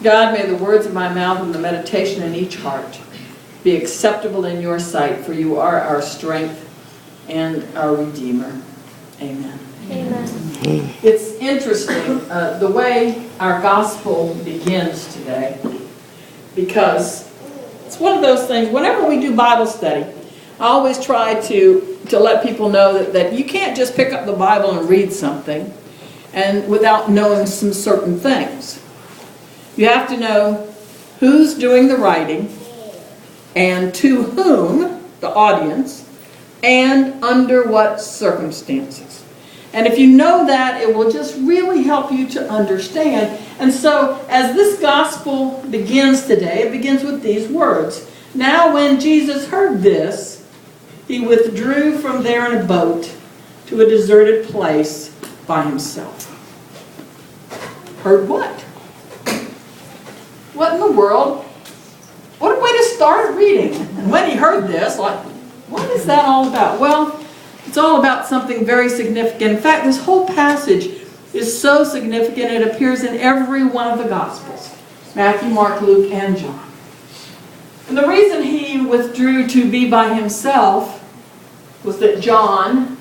God, may the words of my mouth and the meditation in each heart be acceptable in your sight, for you are our strength and our Redeemer. Amen. Amen. It's interesting the way our gospel begins today, because it's one of those things, whenever we do Bible study, I always try to let people know that you can't just pick up the Bible and read something and without knowing some certain things. You have to know who's doing the writing and to whom, the audience, and under what circumstances. And if you know that, it will just really help you to understand. And so, as this gospel begins today, it begins with these words. Now when Jesus heard this, he withdrew from there in a boat to a deserted place by himself. Heard what? What in the world? What a way to start reading. And when he heard this, like, what is that all about? Well, it's all about something very significant. In fact, this whole passage is so significant it appears in every one of the Gospels. Matthew, Mark, Luke, and John. And the reason he withdrew to be by himself was that John,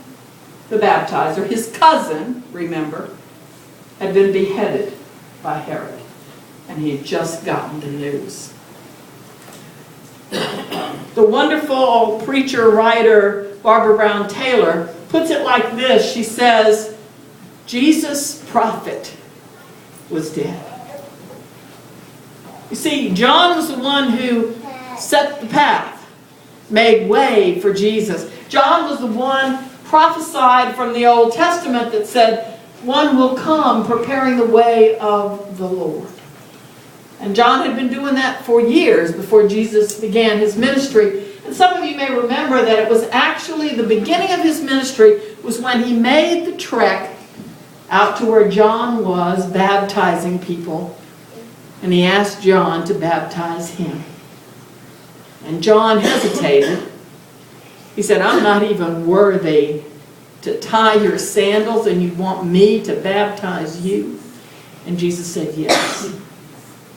the baptizer, his cousin, remember, had been beheaded by Herod. And he had just gotten the news. The wonderful preacher, writer, Barbara Brown Taylor, puts it like this. She says, Jesus, prophet, was dead. You see, John was the one who set the path, made way for Jesus. John was the one prophesied from the Old Testament that said, one will come preparing the way of the Lord. And John had been doing that for years before Jesus began his ministry. And some of you may remember that it was actually the beginning of his ministry was when he made the trek out to where John was baptizing people. And he asked John to baptize him. And John hesitated. He said, I'm not even worthy to tie your sandals, and you want me to baptize you? And Jesus said, yes.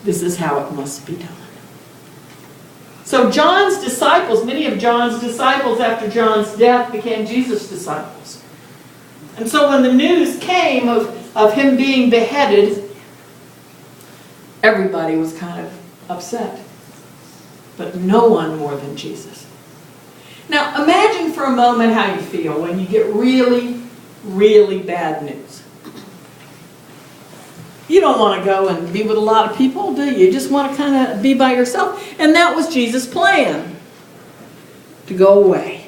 This is how it must be done. So John's disciples, many of John's disciples after John's death became Jesus' disciples. And so when the news came of him being beheaded, everybody was kind of upset. But no one more than Jesus. Now imagine for a moment how you feel when you get really, really bad news. You don't want to go and be with a lot of people, do you? You just want to kind of be by yourself. And that was Jesus' plan. To go away.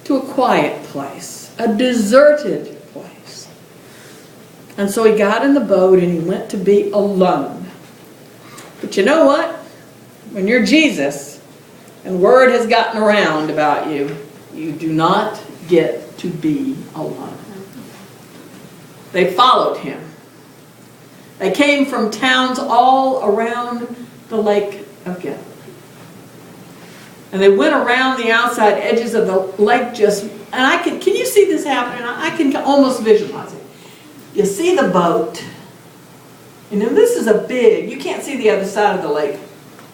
To a quiet place. A deserted place. And so he got in the boat and he went to be alone. But you know what? When you're Jesus and word has gotten around about you, you do not get to be alone. They followed him. They came from towns all around the lake of Galilee. And they went around the outside edges of the lake and can you see this happening? I can almost visualize it. You see the boat. And then this is you can't see the other side of the lake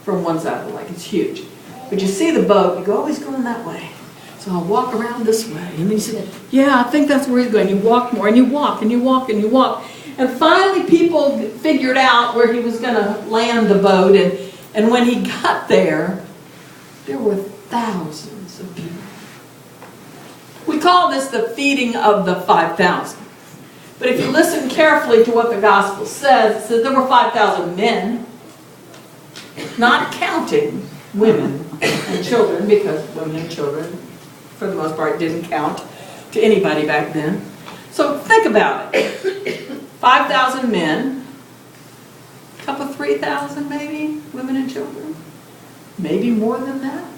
from one side of the lake. It's huge. But you see the boat, you always going that way. So I'll walk around this way. And then you say, yeah, I think that's where he's going. You walk more, and you walk, and you walk, and you walk. And finally people figured out where he was going to land the boat. And when he got there were thousands of people. We call this the feeding of the 5,000. But if you listen carefully to what the gospel says, it says there were 5,000 men, not counting women and children, because women and children, for the most part, didn't count to anybody back then. So think about it. 5,000 men, a couple 3,000 maybe, women and children. Maybe more than that.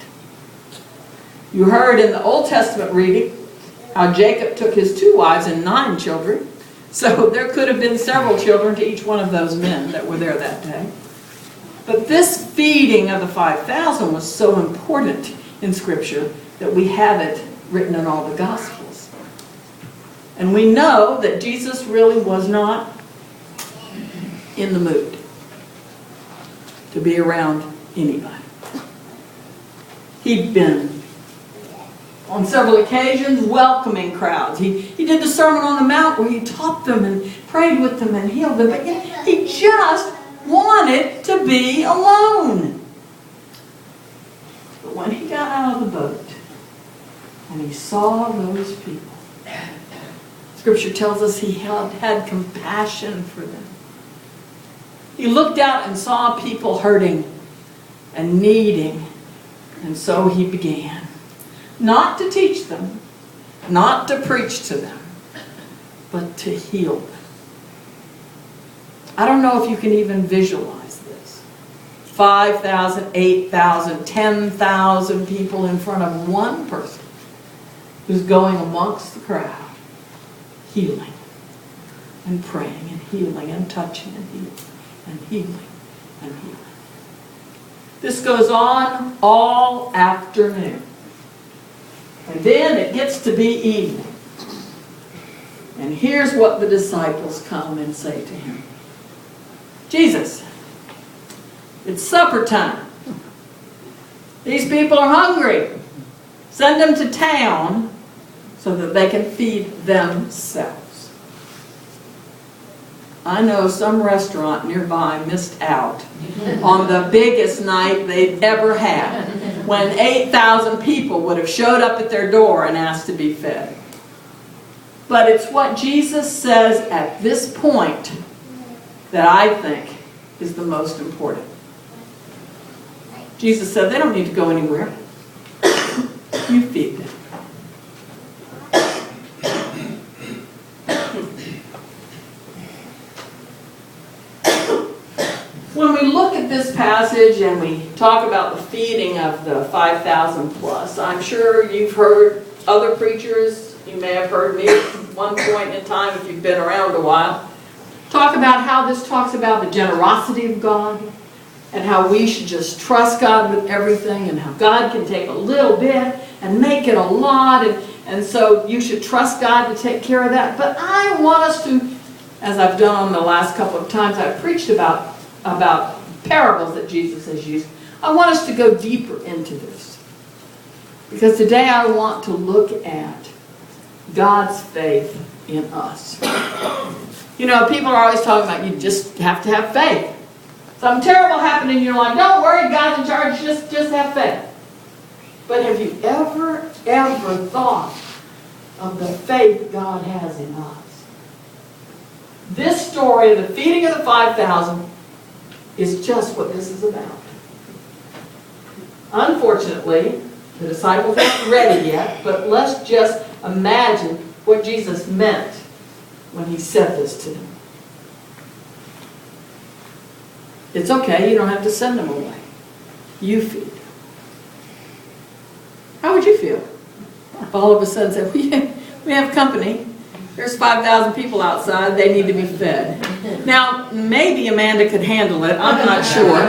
You heard in the Old Testament reading how Jacob took his 2 wives and 9 children. So there could have been several children to each one of those men that were there that day. But this feeding of the 5,000 was so important in Scripture that we have it written in all the Gospels. And we know that Jesus really was not in the mood. to be around anybody. He'd been, on several occasions, welcoming crowds. He did the Sermon on the Mount where he taught them and prayed with them and healed them. But yet he just wanted to be alone. But when he got out of the boat and he saw those people, Scripture tells us he had compassion for them. He looked out and saw people hurting and needing, and so he began. Not to teach them, not to preach to them, but to heal them. I don't know if you can even visualize this. 5,000, 8,000, 10,000 people in front of one person who's going amongst the crowd, healing and praying and healing and touching and healing and healing and healing. This goes on all afternoon. And then it gets to be evening. And here's what the disciples come and say to him. Jesus, it's supper time. These people are hungry. Send them to town so that they can feed themselves. I know some restaurant nearby missed out on the biggest night they'd ever had, when 8,000 people would have showed up at their door and asked to be fed. But it's what Jesus says at this point that I think is the most important. Jesus said, they don't need to go anywhere. You feed them. When we look at this passage and we talk about the feeding of the 5,000 plus, I'm sure you've heard other preachers, you may have heard me at one point in time if you've been around a while, talk about how this talks about the generosity of God and how we should just trust God with everything and how God can take a little bit and make it a lot, and so you should trust God to take care of that. But I want us to, as I've done the last couple of times I've preached about parables that Jesus has used, I want us to go deeper into this. Because today I want to look at God's faith in us. You know, people are always talking about you just have to have faith. Something terrible happened and you're like, don't worry, God's in charge, just have faith. But have you ever thought of the faith God has in us? This story of the feeding of the 5,000 is just what this is about. Unfortunately, the disciples weren't ready yet, but let's just imagine what Jesus meant when he said this to them. It's okay, you don't have to send them away. You feed. How would you feel if all of a sudden said, we have company. There's 5,000 people outside. They need to be fed. Now, maybe Amanda could handle it. I'm not sure.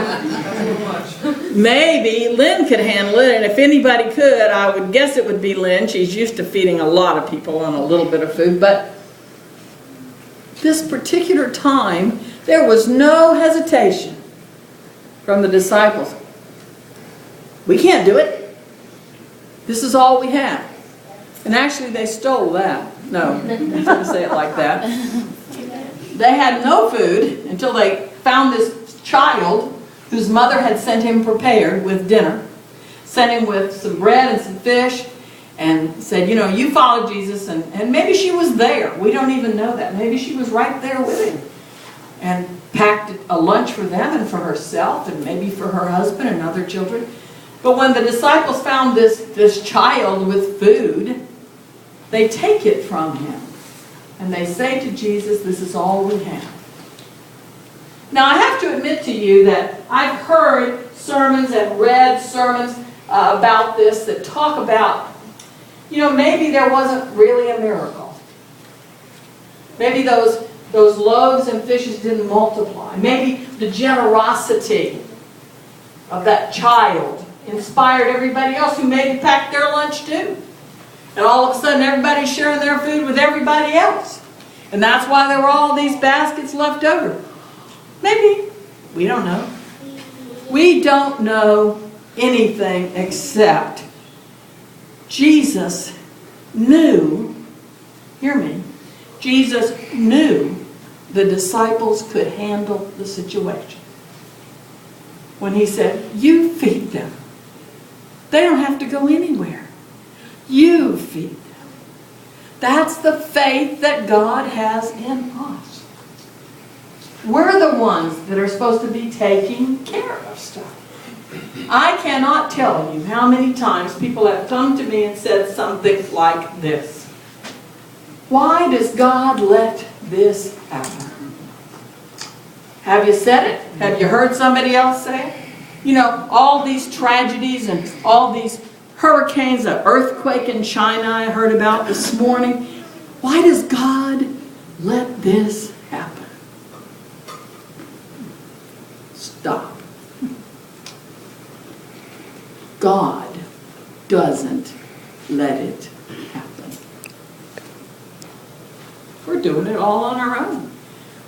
Maybe Lynn could handle it, and if anybody could, I would guess it would be Lynn. She's used to feeding a lot of people on a little bit of food. But this particular time, there was no hesitation from the disciples. We can't do it. This is all we have. And actually, they stole that. No, I didn't say it like that. They had no food until they found this child whose mother had sent him prepared with dinner, sent him with some bread and some fish, and said, you know, you follow Jesus, and maybe she was there. We don't even know that. Maybe she was right there with him. And packed a lunch for them and for herself, and maybe for her husband and other children. But when the disciples found this child with food, they take it from him. And they say to Jesus, this is all we have. Now I have to admit to you that I've heard sermons and read sermons about this that talk about, you know, maybe there wasn't really a miracle. Maybe those loaves and fishes didn't multiply. Maybe the generosity of that child inspired everybody else who maybe packed their lunch too. And all of a sudden everybody's sharing their food with everybody else. And that's why there were all these baskets left over. Maybe. We don't know. We don't know anything except Jesus knew, hear me, Jesus knew the disciples could handle the situation. When he said, you feed them. They don't have to go anywhere. You feed them. That's the faith that God has in us. We're the ones that are supposed to be taking care of stuff. I cannot tell you how many times people have come to me and said something like this. Why does God let this happen? Have you said it? Have you heard somebody else say it? You know, all these tragedies and all these hurricanes, an earthquake in China I heard about this morning. Why does God let this happen? Stop. God doesn't let it happen. We're doing it all on our own.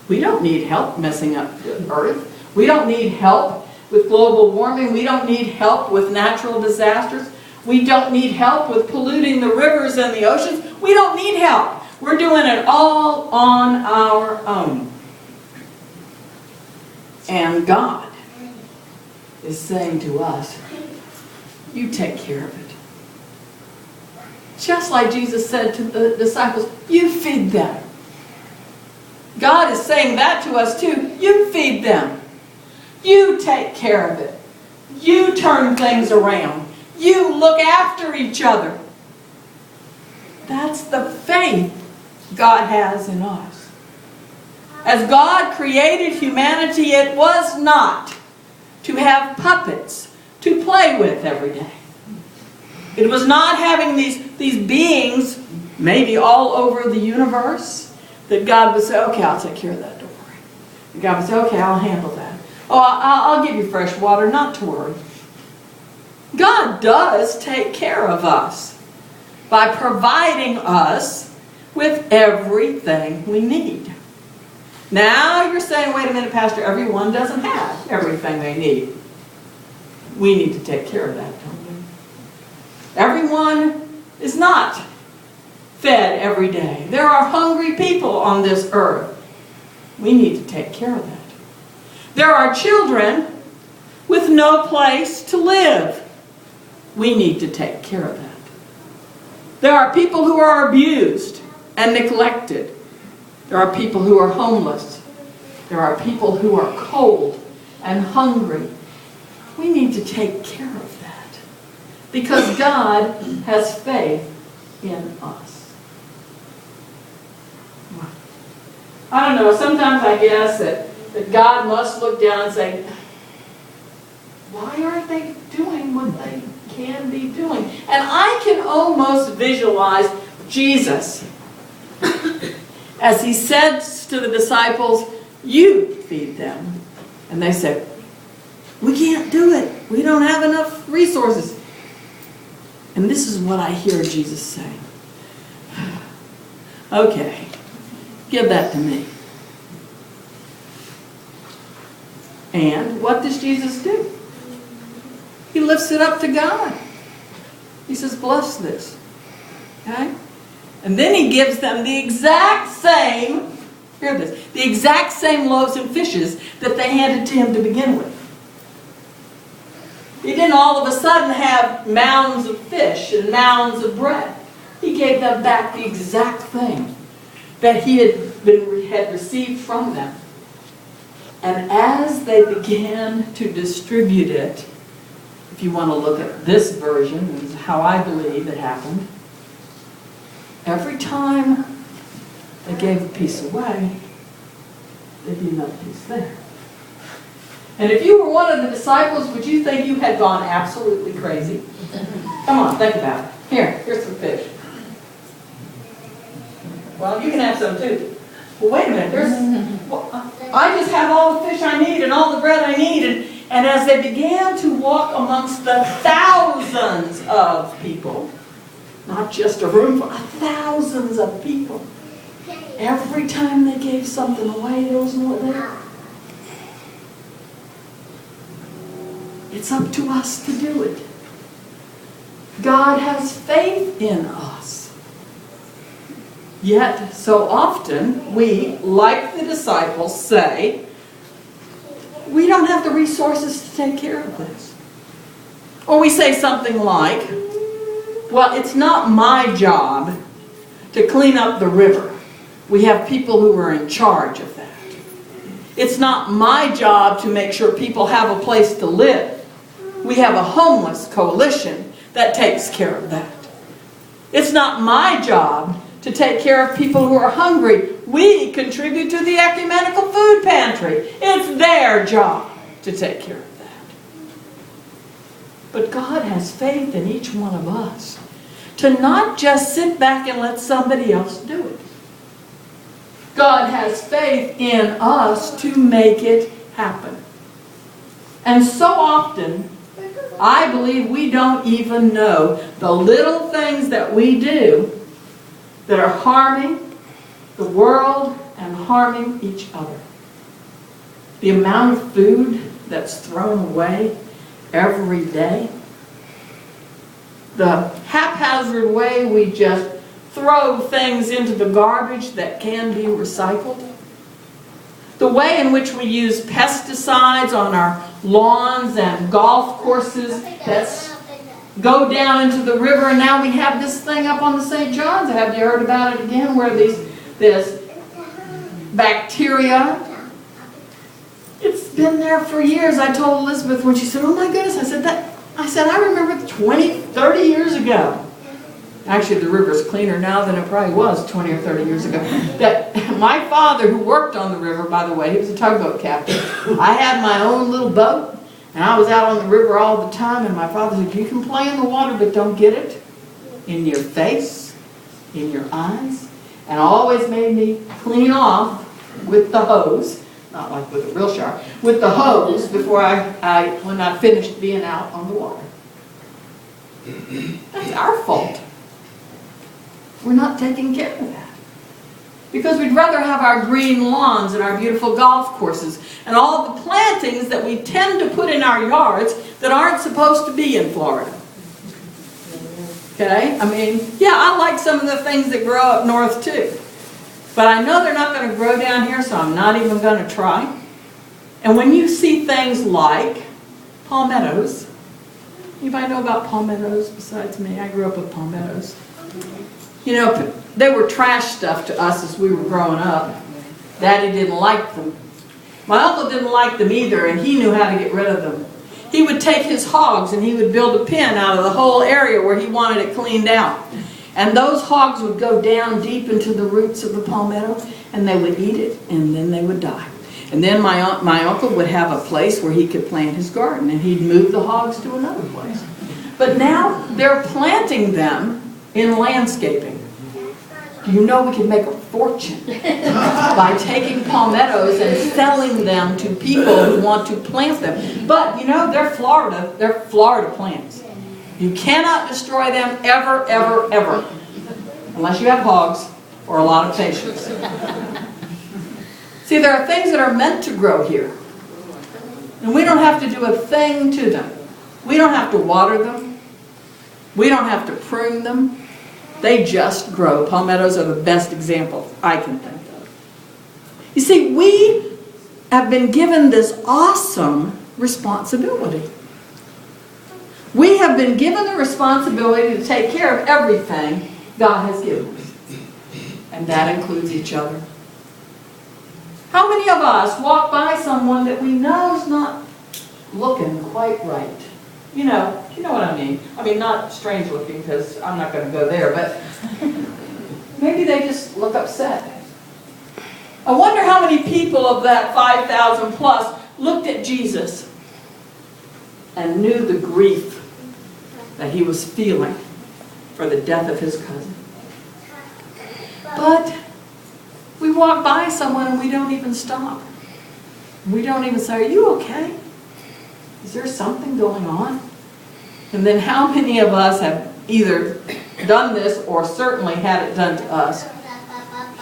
We don't need help messing up the earth. We don't need help with global warming. We don't need help with natural disasters. We don't need help with polluting the rivers and the oceans. We don't need help. We're doing it all on our own. And God is saying to us, you take care of it. Just like Jesus said to the disciples, you feed them. God is saying that to us too. You feed them. You take care of it. You turn things around. You look after each other. That's the faith God has in us. As God created humanity, it was not to have puppets to play with every day. It was not having these beings, maybe all over the universe, that God would say, okay, I'll take care of that, don't worry. And God would say, okay, I'll handle that. Oh, I'll give you fresh water, not to worry. God does take care of us by providing us with everything we need. Now you're saying, wait a minute, Pastor, everyone doesn't have everything they need. We need to take care of that, don't we? Everyone is not fed every day. There are hungry people on this earth. We need to take care of that. There are children with no place to live. We need to take care of that. There are people who are abused and neglected. There are people who are homeless. There are people who are cold and hungry. We need to take care of that because God has faith in us. I don't know, sometimes I guess that God must look down and say, why aren't they doing what they can be doing? And I can almost visualize Jesus as he says to the disciples, you feed them. And they said, we can't do it. We don't have enough resources. And this is what I hear Jesus say. Okay, give that to me. And what does Jesus do? He lifts it up to God. He says, bless this. Okay? And then he gives them the exact same, hear this, the exact same loaves and fishes that they handed to him to begin with. He didn't all of a sudden have mounds of fish and mounds of bread. He gave them back the exact thing that he had received from them. And as they began to distribute it, if you want to look at this version, this is how I believe it happened, every time they gave a piece away, there'd be another piece there. And if you were one of the disciples, would you think you had gone absolutely crazy? Come on, think about it. Here's some fish. Well, you can have some too. Well, wait a minute. I just have all the fish I need and all the bread I need. And as they began to walk amongst the thousands of people, not just a room full, thousands of people, every time they gave something away, there was more there. It's up to us to do it. God has faith in us. Yet, so often, we, like the disciples, say, we don't have the resources to take care of this. Or we say something like, well, it's not my job to clean up the river. We have people who are in charge of that. It's not my job to make sure people have a place to live. We have a homeless coalition that takes care of that. It's not my job to take care of people who are hungry. We contribute to the ecumenical food pantry. It's their job to take care of that. But God has faith in each one of us to not just sit back and let somebody else do it. God has faith in us to make it happen. And so often, I believe we don't even know the little things that we do that are harming the world and harming each other. The amount of food that's thrown away every day. The haphazard way we just throw things into the garbage that can be recycled. The way in which we use pesticides on our lawns and golf courses that go down into the river, and now we have this thing up on the St. John's. Have you heard about it again, where this bacteria, it's been there for years. I told Elizabeth when she said, oh my goodness, I said, I remember 20, 30 years ago. Actually, the river's cleaner now than it probably was 20 or 30 years ago. That my father, who worked on the river, by the way, he was a tugboat captain. I had my own little boat, and I was out on the river all the time, and my father said, you can play in the water, but don't get it in your face, in your eyes, and always made me clean off with the hose, not like with a real shower, with the hose before when I finished being out on the water. That's our fault. We're not taking care of that. Because we'd rather have our green lawns and our beautiful golf courses and all the plantings that we tend to put in our yards that aren't supposed to be in Florida. Okay? I mean, yeah, I like some of the things that grow up north too. But I know they're not going to grow down here, so I'm not even going to try. And when you see things like palmettos, anybody know about palmettos besides me? I grew up with palmettos. You know, they were trash stuff to us as we were growing up. Daddy didn't like them. My uncle didn't like them either, and he knew how to get rid of them. He would take his hogs and he would build a pen out of the whole area where he wanted it cleaned out. And those hogs would go down deep into the roots of the palmetto, and they would eat it, and then they would die. And then my uncle would have a place where he could plant his garden, and he'd move the hogs to another place. But now they're planting them in landscaping. Do you know we can make a fortune by taking palmettos and selling them to people who want to plant them? But you know, they're Florida plants. You cannot destroy them ever, ever, ever, unless you have hogs or a lot of patience. See, there are things that are meant to grow here, and we don't have to do a thing to them. We don't have to water them. We don't have to prune them. They just grow. Palmettos are the best example I can think of. You see, we have been given this awesome responsibility. We have been given the responsibility to take care of everything God has given us. And that includes each other. How many of us walk by someone that we know is not looking quite right? You know what I mean. I mean, not strange looking, because I'm not going to go there, but maybe they just look upset. I wonder how many people of that 5,000 plus looked at Jesus and knew the grief that he was feeling for the death of his cousin. But we walk by someone and we don't even stop. We don't even say, are you okay? Is there something going on? And then how many of us have either done this or certainly had it done to us?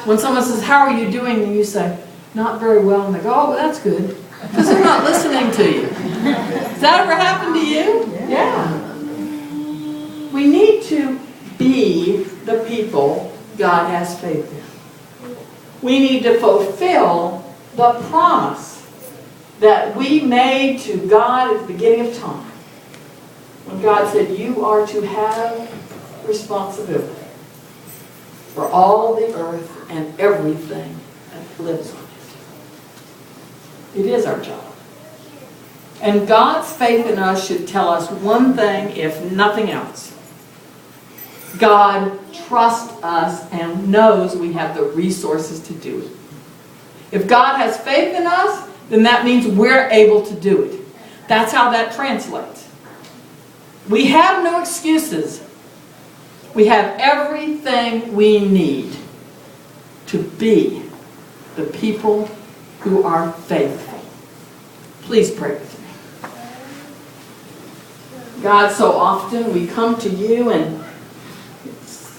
When someone says, how are you doing? And you say, not very well. And they go, oh, well, that's good. Because they're not listening to you. Has that ever happened to you? Yeah. We need to be the people God has faith in. We need to fulfill the promise that we made to God at the beginning of time. When God said, you are to have responsibility for all the earth and everything that lives on it. It is our job. And God's faith in us should tell us one thing, if nothing else. God trusts us and knows we have the resources to do it. If God has faith in us, then that means we're able to do it. That's how that translates. We have no excuses. We have everything we need to be the people who are faithful. Please pray with me. God, so often we come to you and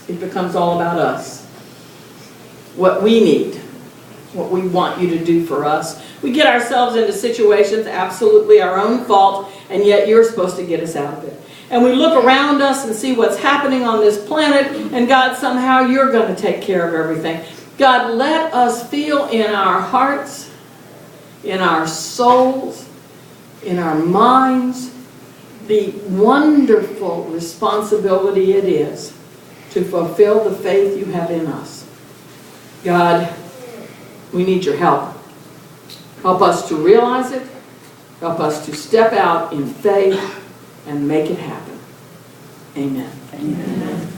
it becomes all about us. What we need. What we want you to do for us. We get ourselves into situations absolutely our own fault, and yet you're supposed to get us out of it. And we look around us and see what's happening on this planet, and God, somehow you're going to take care of everything. God, let us feel in our hearts, in our souls, in our minds, the wonderful responsibility it is to fulfill the faith you have in us. God, we need your help. Help us to realize it. Help us to step out in faith and make it happen. Amen. Amen.